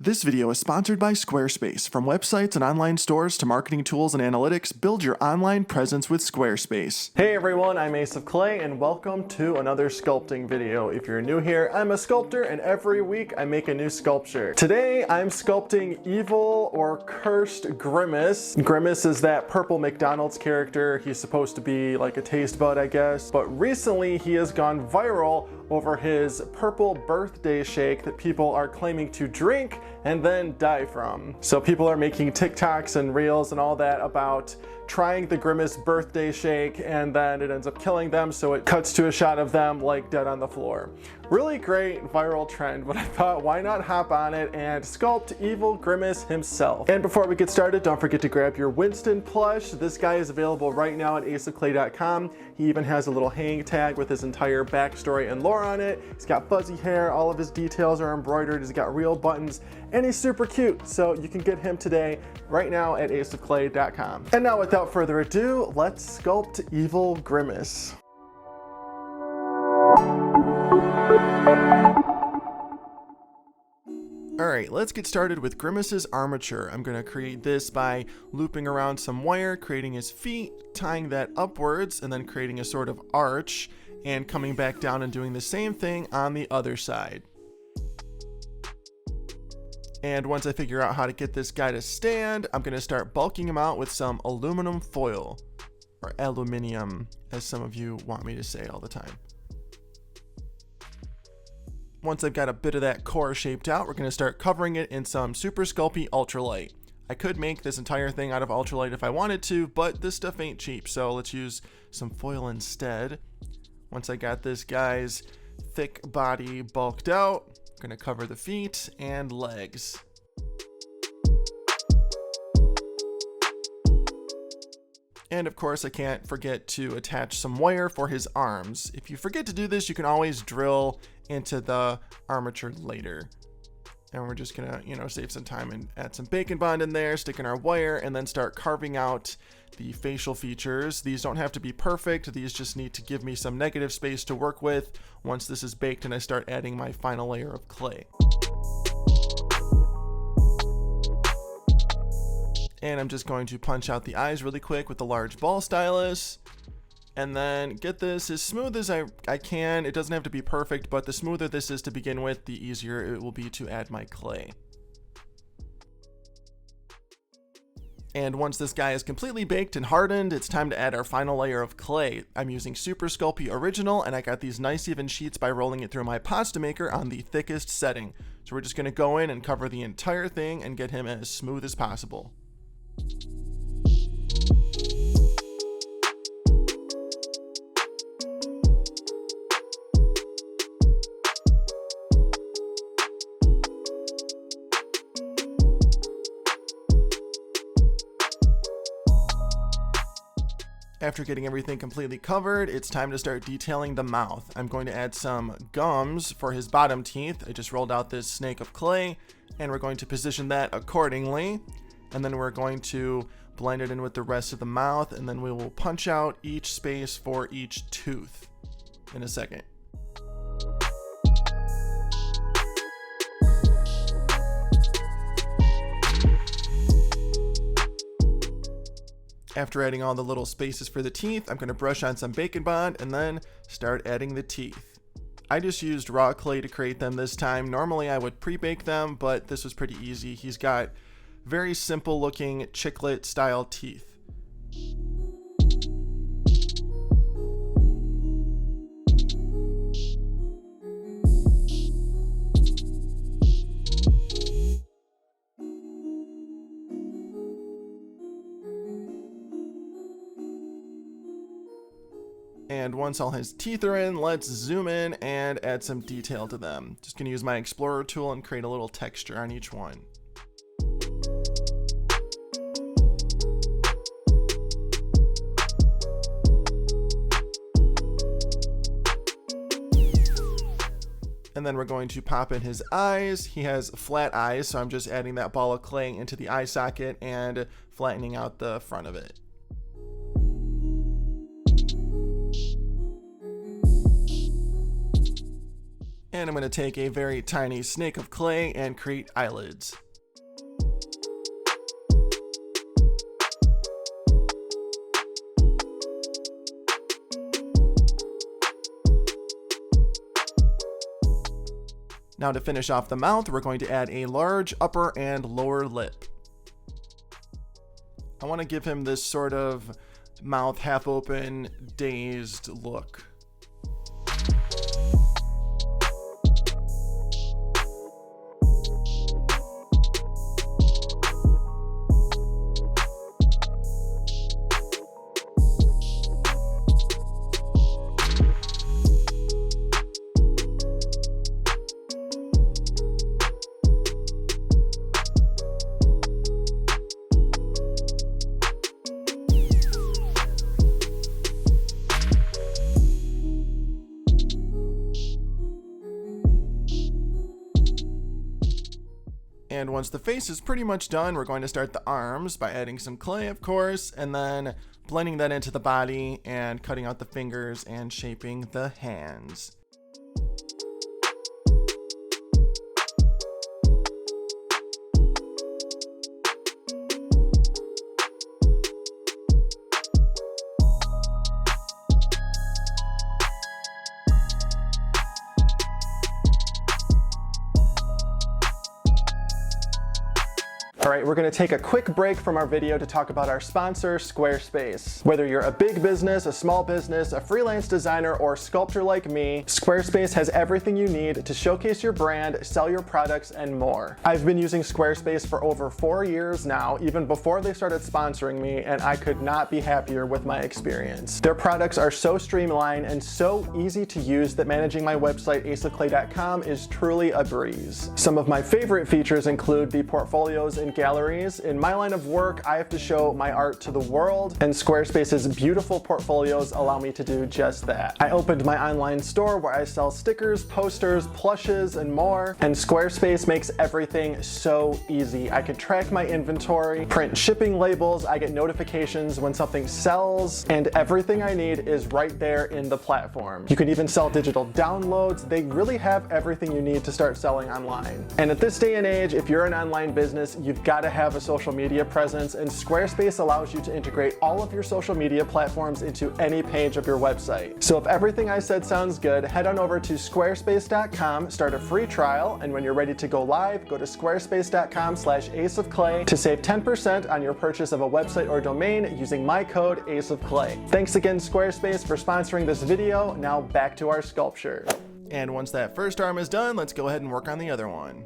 This video is sponsored by Squarespace. From websites and online stores to marketing tools and analytics, build your online presence with Squarespace. Hey everyone, I'm Ace of Clay and welcome to another sculpting video. If you're new here, I'm a sculptor and every week I make a new sculpture. Today I'm sculpting Evil or Cursed Grimace. Grimace is that purple McDonald's character. He's supposed to be like a taste bud, I guess. But recently he has gone viral over his purple birthday shake that people are claiming to drink and then die from. So people are making TikToks and reels and all that about trying the Grimace birthday shake and then it ends up killing them, so it cuts to a shot of them like dead on the floor. Really great viral trend, but I thought why not hop on it and sculpt Evil Grimace himself. And before we get started, don't forget to grab your Winston plush. This guy is available right now at aceofclay.com. He even has a little hang tag with his entire backstory and lore on it. He's got fuzzy hair, all of his details are embroidered, he's got real buttons, and he's super cute. So you can get him today right now at aceofclay.com. And now without further ado, let's sculpt Evil Grimace. Alright, let's get started with Grimace's armature. I'm going to create this by looping around some wire, creating his feet, tying that upwards, and then creating a sort of arch, and coming back down and doing the same thing on the other side. And once I figure out how to get this guy to stand, I'm going to start bulking him out with some aluminum foil, or aluminium, as some of you want me to say all the time. Once I've got a bit of that core shaped out, we're going to start covering it in some super sculpty ultralight. I could make this entire thing out of ultralight if I wanted to, but this stuff ain't cheap, so let's use some foil instead. Once I got this guy's thick body bulked out, I'm going to cover the feet and legs. And of course, I can't forget to attach some wire for his arms. If you forget to do this, you can always drill into the armature later. And we're just gonna, save some time and add some bacon bond in there, stick in our wire, and then start carving out the facial features. These don't have to be perfect. These just need to give me some negative space to work with once this is baked and I start adding my final layer of clay. And I'm just going to punch out the eyes really quick with the large ball stylus. And then get this as smooth as I can. It doesn't have to be perfect, but the smoother this is to begin with, the easier it will be to add my clay. And once this guy is completely baked and hardened, it's time to add our final layer of clay. I'm using Super Sculpey Original, and I got these nice even sheets by rolling it through my pasta maker on the thickest setting. So we're just going to go in and cover the entire thing and get him as smooth as possible. After getting everything completely covered, it's time to start detailing the mouth. I'm going to add some gums for his bottom teeth. I just rolled out this snake of clay, and we're going to position that accordingly. And then we're going to blend it in with the rest of the mouth, and then we will punch out each space for each tooth in a second. After adding all the little spaces for the teeth, I'm going to brush on some bacon bond and then start adding the teeth. I just used raw clay to create them this time. Normally I would pre-bake them, but this was pretty easy. He's got very simple looking chiclet style teeth. And once all his teeth are in, let's zoom in and add some detail to them. Just gonna use my Explorer tool and create a little texture on each one. And then we're going to pop in his eyes. He has flat eyes, so I'm just adding that ball of clay into the eye socket and flattening out the front of it. And I'm going to take a very tiny snake of clay and create eyelids. Now to finish off the mouth, we're going to add a large upper and lower lip. I want to give him this sort of mouth half open, dazed look. And once the face is pretty much done, we're going to start the arms by adding some clay, of course, and then blending that into the body and cutting out the fingers and shaping the hands. All right, we're gonna take a quick break from our video to talk about our sponsor, Squarespace. Whether you're a big business, a small business, a freelance designer, or sculptor like me, Squarespace has everything you need to showcase your brand, sell your products, and more. I've been using Squarespace for over 4 years now, even before they started sponsoring me, and I could not be happier with my experience. Their products are so streamlined and so easy to use that managing my website, aceofclay.com, is truly a breeze. Some of my favorite features include the portfolios and galleries. In my line of work, I have to show my art to the world, and Squarespace's beautiful portfolios allow me to do just that. I opened my online store where I sell stickers, posters, plushes, and more, and Squarespace makes everything so easy. I can track my inventory, print shipping labels, I get notifications when something sells, and everything I need is right there in the platform. You can even sell digital downloads. They really have everything you need to start selling online. And at this day and age, if you're an online business, you've got to have a social media presence, and Squarespace allows you to integrate all of your social media platforms into any page of your website. So if everything I said sounds good, head on over to squarespace.com, start a free trial, and when you're ready to go live, go to squarespace.com/aceofclay to save 10% on your purchase of a website or domain using my code aceofclay. Thanks again, Squarespace, for sponsoring this video. Now back to our sculpture. And once that first arm is done, let's go ahead and work on the other one.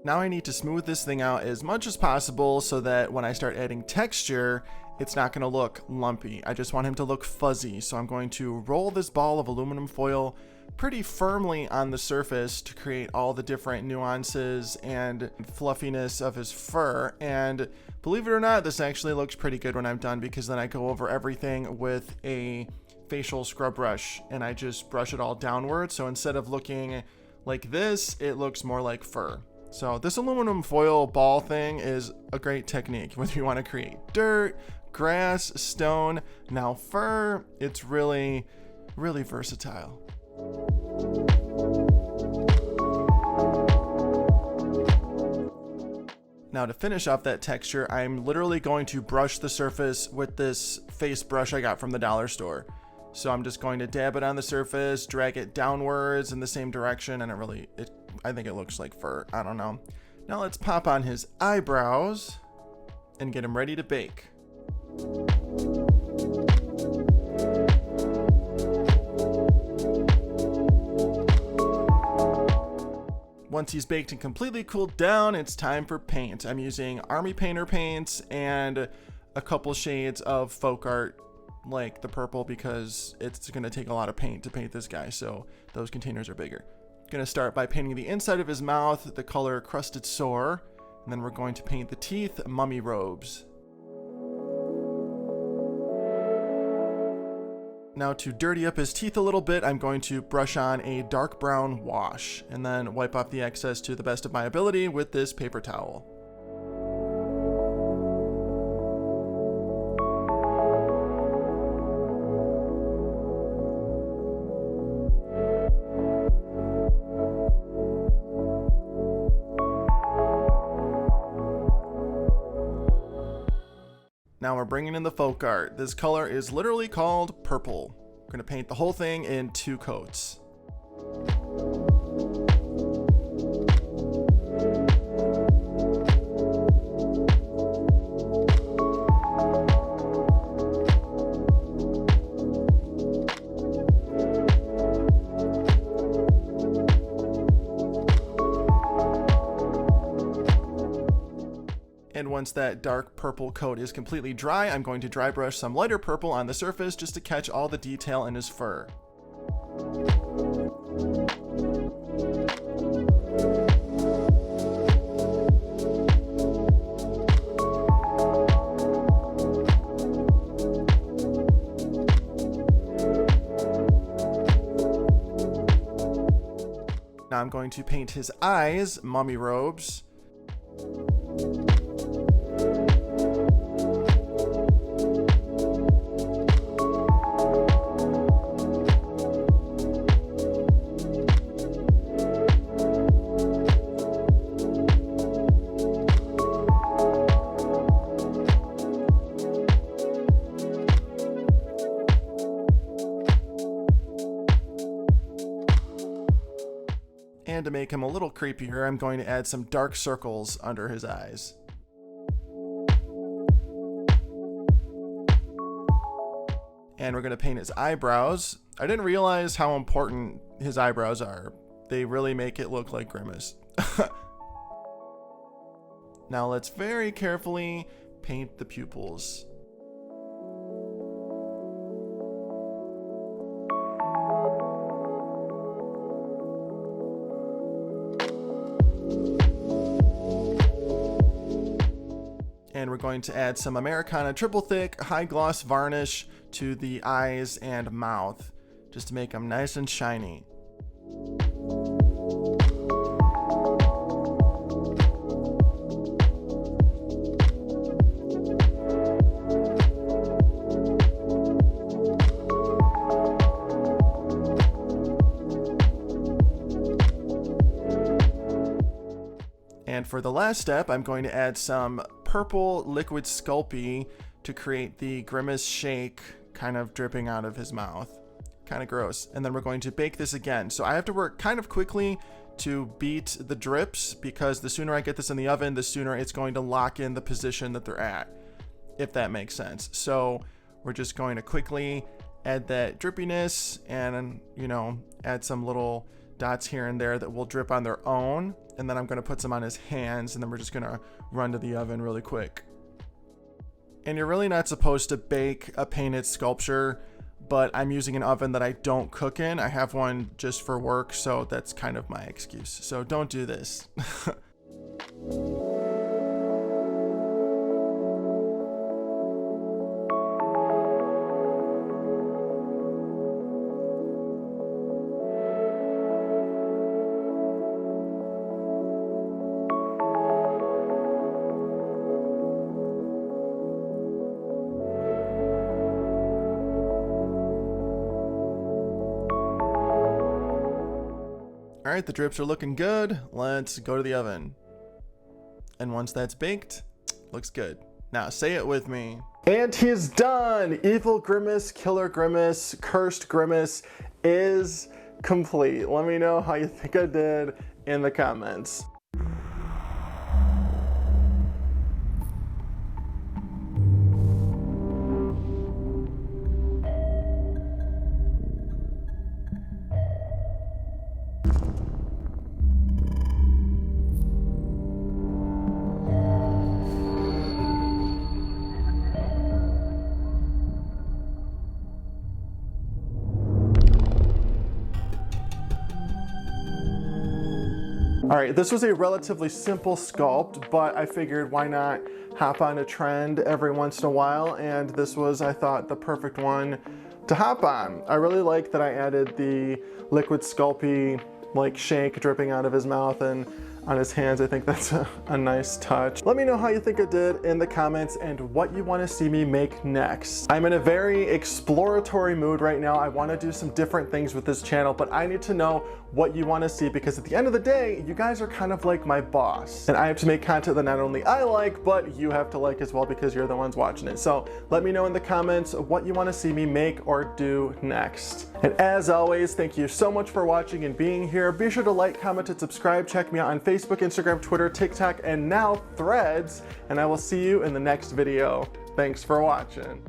Now I need to smooth this thing out as much as possible so that when I start adding texture, it's not going to look lumpy. I just want him to look fuzzy, so I'm going to roll this ball of aluminum foil pretty firmly on the surface to create all the different nuances and fluffiness of his fur. And believe it or not, this actually looks pretty good when I'm done, because then I go over everything with a facial scrub brush and I just brush it all downward. So instead of looking like this, it looks more like fur. So this aluminum foil ball thing is a great technique whether you want to create dirt, grass, stone, now fur. It's really, really versatile. Now to finish off that texture, I'm literally going to brush the surface with this face brush I got from the dollar store. So I'm just going to dab it on the surface, drag it downwards in the same direction, and I think it looks like fur. I don't know. Now let's pop on his eyebrows and get him ready to bake. Once he's baked and completely cooled down, it's time for paint. I'm using Army Painter paints and a couple shades of folk art, like the purple, because it's going to take a lot of paint to paint this guy, so those containers are bigger. Going to start by painting the inside of his mouth, the color Crusted Sore, and then we're going to paint the teeth Mummy Robes. Now to dirty up his teeth a little bit, I'm going to brush on a dark brown wash and then wipe off the excess to the best of my ability with this paper towel. we're bringing in the folk art. This color is literally called purple. We're gonna paint the whole thing in 2 coats. And once that dark purple coat is completely dry, I'm going to dry brush some lighter purple on the surface just to catch all the detail in his fur. Now I'm going to paint his eyes, mummy robes. And to make him a little creepier, I'm going to add some dark circles under his eyes. And we're going to paint his eyebrows. I didn't realize how important his eyebrows are. They really make it look like Grimace. Now let's very carefully paint the pupils. And we're going to add some Americana triple thick high gloss varnish to the eyes and mouth, just to make them nice and shiny. And for the last step, I'm going to add some purple liquid Sculpey to create the Grimace shake kind of dripping out of his mouth. Kind of gross. And then we're going to bake this again. So I have to work kind of quickly to beat the drips, because the sooner I get this in the oven, the sooner it's going to lock in the position that they're at, if that makes sense. So we're just going to quickly add that drippiness and, you know, add some little dots here and there that will drip on their own. And then I'm going to put some on his hands, and then we're just going to run to the oven really quick. And you're really not supposed to bake a painted sculpture, but I'm using an oven that I don't cook in. I have one just for work, so that's kind of my excuse. So don't do this. All right, the drips are looking good. Let's go to the oven. And once that's baked, looks good. Now say it with me. And he's done. Evil Grimace, Killer Grimace, Cursed Grimace is complete. Let me know how you think I did in the comments. All right, this was a relatively simple sculpt, but I figured why not hop on a trend every once in a while, and this was, I thought, the perfect one to hop on. I really like that I added the liquid Sculpey like shake dripping out of his mouth and on his hands. I think that's a nice touch. Let me know how you think it did in the comments and what you want to see me make next. I'm in a very exploratory mood right now. I want to do some different things with this channel, but I need to know what you want to see, because at the end of the day, you guys are kind of like my boss, and I have to make content that not only I like, but you have to like as well, because you're the ones watching it. So let me know in the comments what you want to see me make or do next. And as always, thank you so much for watching and being here. Be sure to like, comment, and subscribe. Check me out on Facebook, Instagram, Twitter, TikTok, and now Threads, and I will see you in the next video. Thanks for watching.